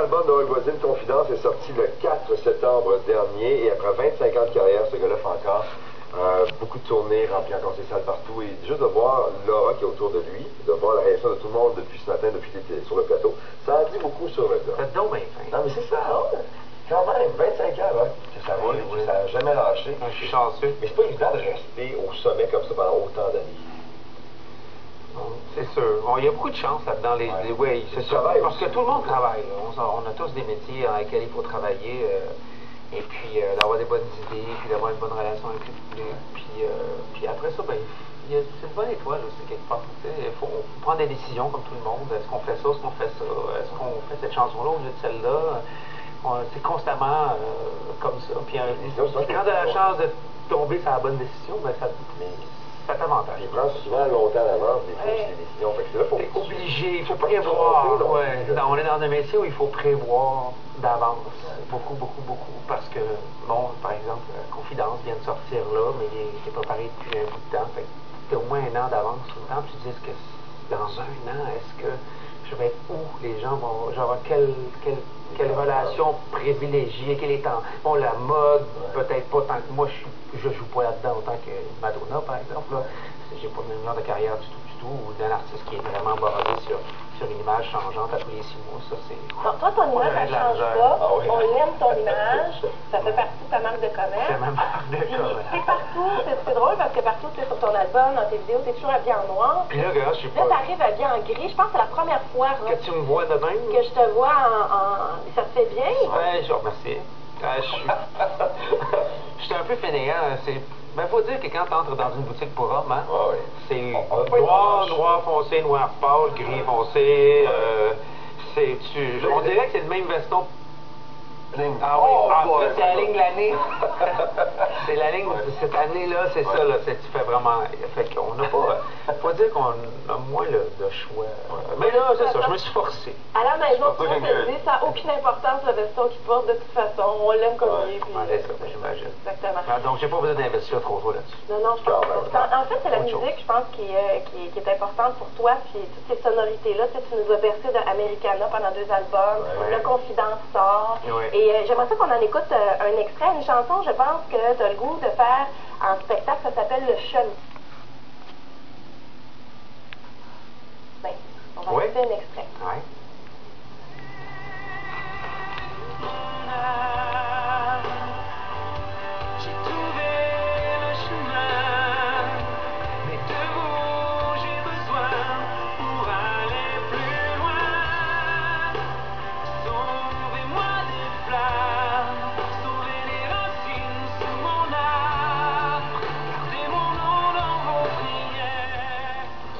album de Roy Voisine, Confidence, est sorti le 4 septembre dernier. Et après 25 ans de carrière, ce gars-là fait encore beaucoup de tournées, remplit encore ses salles partout. Et juste de voir l'aura qui est autour de lui, de voir la réaction de tout le monde depuis ce matin, depuis qu'il était sur le plateau, ça en dit beaucoup sur le gars. C'est donc bien fin. Non, mais c'est ça, hein? Quand même, 25 ans, là, que ça roule, que ça n'a jamais lâché. Je suis chanceux. Mais c'est pas évident de rester au sommet comme ça pendant autant d'années. C'est sûr. Bon, il y a beaucoup de chance là-dedans. Oui, c'est sûr. Parce que tout le monde travaille. On a tous des métiers dans lesquels il faut travailler. Et puis d'avoir des bonnes idées, puis d'avoir une bonne relation avec le public. Puis après ça, ben, c'est une bonne étoile aussi quelque part. Il faut prendre des décisions comme tout le monde. Est-ce qu'on fait ça? Est-ce qu'on fait ça? Est-ce qu'on fait cette chanson-là au lieu de celle-là? C'est constamment comme ça. Puis quand tu as la chance de tomber sur la bonne décision, ben, ça t'avantage. Il prend souvent longtemps à l'avance des décisions. Fait que là, t'es obligé, il faut prévoir. On est dans un métier où il faut prévoir d'avance. Beaucoup, beaucoup, beaucoup. Parce que, bon, par exemple, Confidence vient de sortir là, mais il est préparé depuis un bout de temps. Fait que t'es au moins un an d'avance tout le temps. Puis tu te dis, est-ce que dans un an, est-ce que je vais être où? Les gens vont. Genre, quelle relation privilégiée, quel est temps. Bon, la mode, peut-être pas tant que moi, je joue pas là-dedans autant que Madonna, par exemple. J'ai pas le même genre de carrière du tout, ou d'un artiste qui est vraiment basé sur une image changeante à tous les 6 mois. Ça, c'est. Non, toi, ton image, elle change pas. On aime ton image. Ça fait partie de ta marque de commerce. C'est ma marque de commerce. C'est partout. C'est drôle parce que partout, tu es sur ton album, dans tes vidéos, tu es toujours habillé en noir. Puis là, regarde, je suis pas. Là, t'arrives habillé en gris. Je pense que c'est la première fois que tu me vois de même. Que je te vois en. Ça te fait bien? Ouais, je vous remercie. Je suis un peu fainéant. Ben, faut dire que quand tu entres dans une boutique pour hommes, hein, c'est noir foncé, noir pâle, gris foncé. On dirait que c'est le même veston. Ah oui, c'est la ligne de l'année. C'est la ligne de cette année-là, c'est ça, là. Tu fais vraiment. Fait qu'on n'a pas. Faut dire qu'on a moins de choix. Mais là, c'est ça, je me suis forcé. À la maison, tout le monde te dit, ça n'a aucune importance le veston qu'il porte de toute façon. On l'aime comme il est. C'est ça, j'imagine. Exactement. Donc, j'ai pas besoin d'investir trop là-dessus. Non, je pense pas. En fait, c'est la musique, je pense, qui est importante pour toi. Puis toutes ces sonorités-là, tu nous as bercé d'Americana pendant 2 albums. Le Confidence sort. Et j'aimerais ça qu'on en écoute un extrait, une chanson, je pense que tu as le goût de faire en spectacle, ça s'appelle Le Chemin. Ben, on va écouter un extrait. Ouais.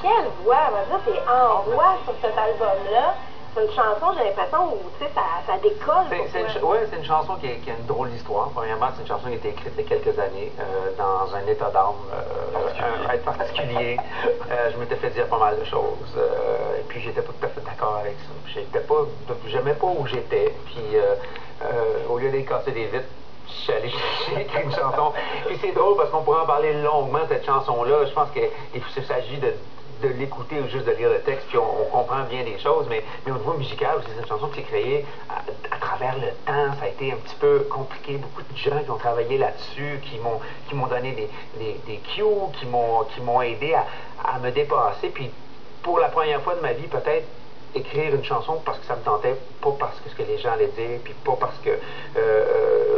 Quelle voix! T'es en voix sur cet album-là. C'est une chanson, j'ai l'impression, où ça décolle. Oui, c'est une chanson qui a une drôle d'histoire. Premièrement, c'est une chanson qui a été écrite il y a quelques années dans un état d'âme particulier. Je m'étais fait dire pas mal de choses. Et puis, j'étais pas tout à fait d'accord avec ça. J'aimais pas où j'étais. Puis, au lieu d'aller casser des vitres, j'ai écrit une chanson. Puis c'est drôle parce qu'on pourrait en parler longuement, cette chanson-là. Je pense qu'il s'agit de l'écouter ou juste de lire le texte, puis on comprend bien des choses, mais au niveau musical aussi, c'est une chanson qui s'est créée à travers le temps. Ça a été un petit peu compliqué. Beaucoup de gens qui ont travaillé là-dessus, qui m'ont donné des cues, qui m'ont aidé à me dépasser. Puis pour la première fois de ma vie, peut-être écrire une chanson parce que ça me tentait, pas parce que ce que les gens allaient dire, puis pas parce que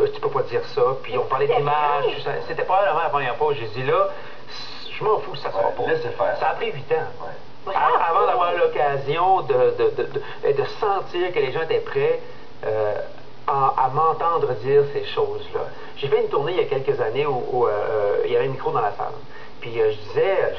tu peux pas dire ça, puis on parlait d'image. C'était probablement la première fois où j'ai dit là, je m'en fous, ça sera pas. Ça a pris 8 ans. Avant d'avoir l'occasion de sentir que les gens étaient prêts à m'entendre dire ces choses-là. J'ai fait une tournée il y a quelques années où il y avait un micro dans la salle. Puis je disais,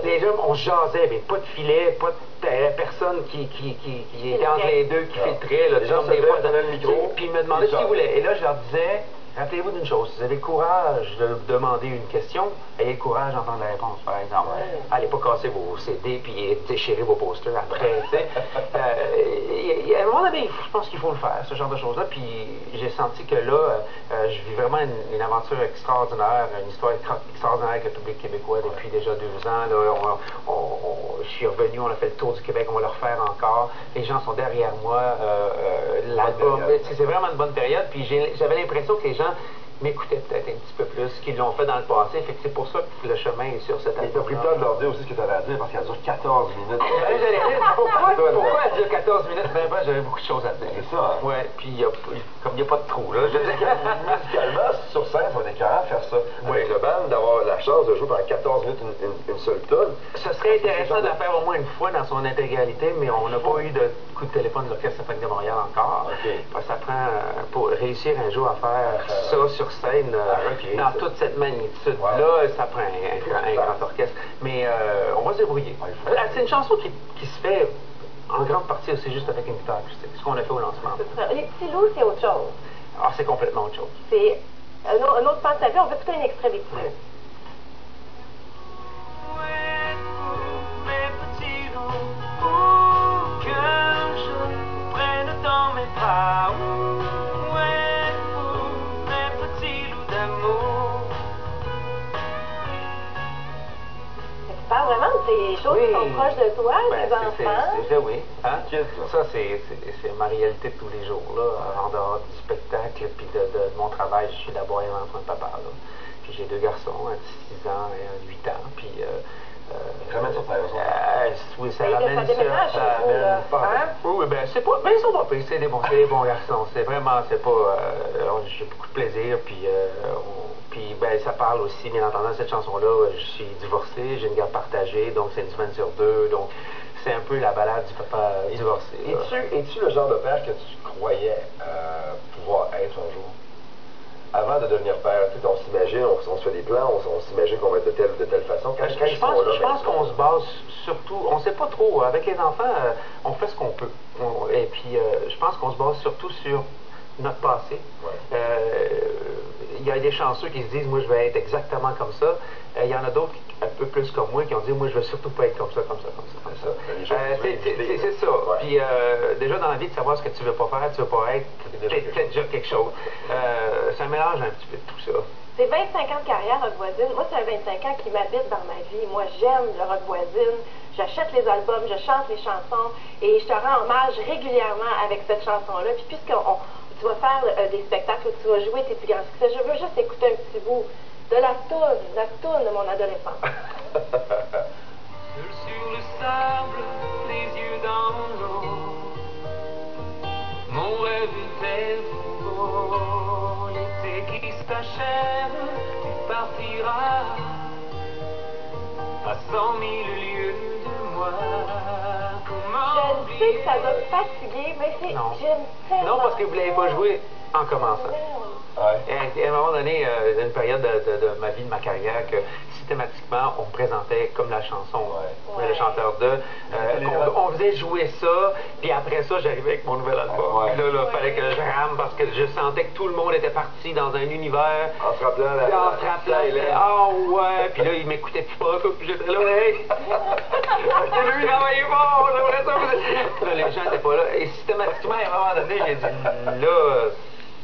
les gens, on jasait, mais pas de filet, pas de personne qui était entre les deux, qui filtrait. Là, les gens se levaient, le micro. Puis ils me demandaient ce qu'ils voulaient. Et là, je leur disais, rappelez-vous d'une chose, si vous avez le courage de demander une question, ayez le courage d'entendre la réponse, par exemple. Allez pas casser vos CD puis déchirer vos posters après, tu sais. À un moment donné, je pense qu'il faut le faire, ce genre de choses-là. Puis j'ai senti que là, je vis vraiment une aventure extraordinaire, une histoire extraordinaire avec le public québécois depuis déjà 2 ans. Là, je suis revenu, on a fait le tour du Québec, on va le refaire encore. les gens sont derrière moi, l'album, c'est vraiment une bonne période, puis j'avais l'impression que les gens m'écoutaient peut-être un petit peu plus qu'ils l'ont fait dans le passé, fait que c'est pour ça que le chemin est sur cette album. Et t'as pris le temps de leur dire aussi ce que tu avais à dire, parce qu'elle dure 14 minutes. Pourquoi elle dure 14 minutes? Ben, j'avais beaucoup de choses à dire. C'est ça, hein? Ouais, puis comme il n'y a pas de trou, là, musicalement, sur scène, ça va être écœurant de faire ça. Avec le band, d'avoir la chance de jouer pendant 14 minutes une seule tonne. Ce serait intéressant de la faire au moins une fois dans son intégralité, mais on n'a pas eu de coup de téléphone de l'Orchestre symphonique de Montréal encore. Ça prend, pour réussir un jour à faire ça sur scène, dans toute cette magnitude-là, ça prend un grand orchestre. Mais on va se débrouiller. C'est une chanson qui se fait en grande partie aussi juste avec une guitare acoustique, ce qu'on a fait au lancement. Les petits loups, c'est autre chose. Ah, c'est complètement autre chose. C'est un autre pan de ta vie. On va écouter un extrait des petits loups. Vraiment, des choses qui sont proches de toi, des enfants. Oui. Hein? Ça, c'est ma réalité de tous les jours, là, en dehors du spectacle, puis de mon travail. Je suis d'abord et avant tout un papa, là. Puis j'ai 2 garçons, un de 6 ans et un de 8 ans, puis... ramène sur terre, oui, ça ramène oui, ben c'est pas... Ben ils sont pas pires, c'est des bons garçons. C'est vraiment, c'est pas... j'ai beaucoup de plaisir, puis ben, ça parle aussi, bien entendu, cette chanson-là, je suis divorcé, j'ai une garde partagée, donc c'est une semaine sur 2, donc c'est un peu la balade du papa divorcé. Es-tu le genre de père que tu croyais pouvoir être un jour? Avant de devenir père, on s'imagine, on se fait des plans, on s'imagine qu'on va être de telle façon. Je pense qu'on se base surtout, on ne sait pas trop, avec les enfants, on fait ce qu'on peut. Et puis, je pense qu'on se base surtout sur notre passé. Il y a des chanceux qui se disent, moi je vais être exactement comme ça. Il y en a d'autres un peu plus comme moi qui ont dit, moi je veux surtout pas être comme ça. C'est ça. Puis déjà dans la vie, de savoir ce que tu veux pas faire, tu veux pas être, peut-être déjà quelque chose. C'est un mélange un petit peu de tout ça. C'est 25 ans de carrière rock voisine. Moi, c'est un 25 ans qui m'habite dans ma vie. Moi, j'aime le rock voisine. J'achète les albums, je chante les chansons et je te rends hommage régulièrement avec cette chanson-là. Puis puisque tu vas faire des spectacles où tu vas jouer tes plus grands succès, je veux juste écouter un petit bout de la toune de mon adolescence. Seul sur le sable, les yeux dans l'eau, mon rêve était beau. L'été qui s'achève, tu partiras à 100 000 lieues de moi. Je sais que ça doit te fatiguer, mais j'aime tellement. Non, parce que vous ne l'avez pas joué en commençant. Et à un moment donné, une période de ma vie, de ma carrière, que systématiquement, on me présentait comme la chanson, le chanteur de. On faisait jouer ça, puis après ça, j'arrivais avec mon nouvel album. Puis là, il fallait que je rame parce que je sentais que tout le monde était parti dans un univers. En se rappelant ah ouais, puis là, il m'écoutait plus pas, puis j'étais là, hey! Lui, il travaillait fort, j'aimerais ça. Là, les gens n'étaient pas là. Et systématiquement, à un moment donné, j'ai dit, là.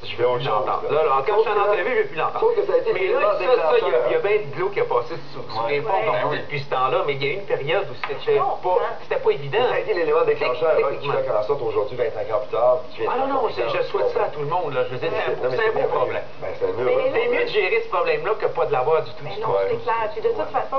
Je vais plus l'entendre. Là, quand je suis en entrevue, je ne vais plus l'entendre. Mais là, il y a bien de l'eau qui a passé sous les ponts depuis ce temps-là, mais il y a eu une période où c'était pas évident. Ça a été l'élément déclencheur qui fait qu'en sorte aujourd'hui, 25 ans plus tard, tu viens. Ah non, je souhaite ça à tout le monde. Là. Je veux dire, c'est un beau problème. C'est mieux de gérer ce problème-là que pas de l'avoir du tout. Mais non, c'est clair. Puis de toute façon,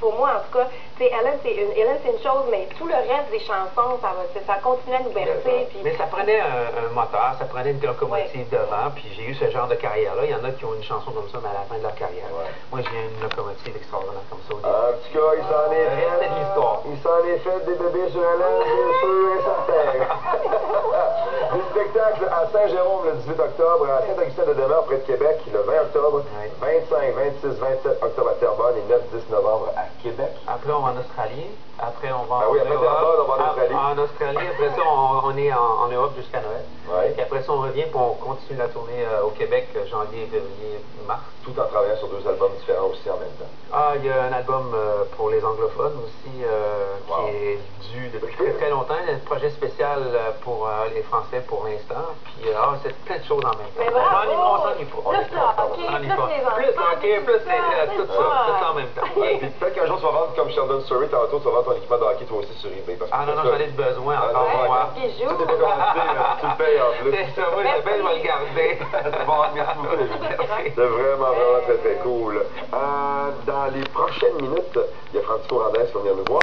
pour moi, en tout cas, Hélène, c'est une chose, mais tout le reste des chansons, ça continue à nous bercer. Mais ça prenait un moteur, ça prenait une locomotive devant, puis j'ai eu ce genre de carrière-là. Il y en a qui ont une chanson comme ça, mais à la fin de leur carrière. Moi, j'ai une locomotive extraordinaire comme ça au début. En tout cas, il s'en est fait. C'est de l'histoire. Il s'en est fait des bébés sur Hélène, bien sûr et certain. Des spectacles à Saint-Jérôme le 18 octobre, à Saint-Augustin-de-Demeure, près de Québec, le 20 octobre, 25, 26, 27 octobre à Terrebonne et 9-10 novembre à Québec. Après, on va en Australie. Après, on va après Terrebonne, on va en Australie. En Australie. Après ça, on est en Europe jusqu'à Noël. Ouais. Puis après ça, on revient pour on continue la tournée au Québec, janvier, février, mars. Tout en travaillant sur 2 albums différents aussi en même temps. Ah, il y a un album pour les anglophones aussi Wow. qui est dû depuis très très longtemps. Il y a un projet spécial pour les Français pour l'instant. Puis c'est plein de choses en même temps. Mais bravo! On s'ennuie pas. Plus le hockey, On s'ennuie plus pas. les Plus enfants, hockey, plus tout ça, ça. tout ça en même temps. Ouais, puis peut-être qu'un jour tu vas vendre comme Sheldon Surrey, tantôt tu vas vendre ton équipement de hockey toi aussi sur eBay. Parce que Ah non, non, ça, j'en ai besoin Ah, encore non, moi. Parce qu'il joue. tout n'est pas commandité, mais tu le payes en plus. C'est ça, moi je vais le garder. Bon, merci beaucoup, David. C'est vraiment, vraiment très, très cool. Dans les prochaines minutes, il y a Francisco Randez qui va venir nous voir.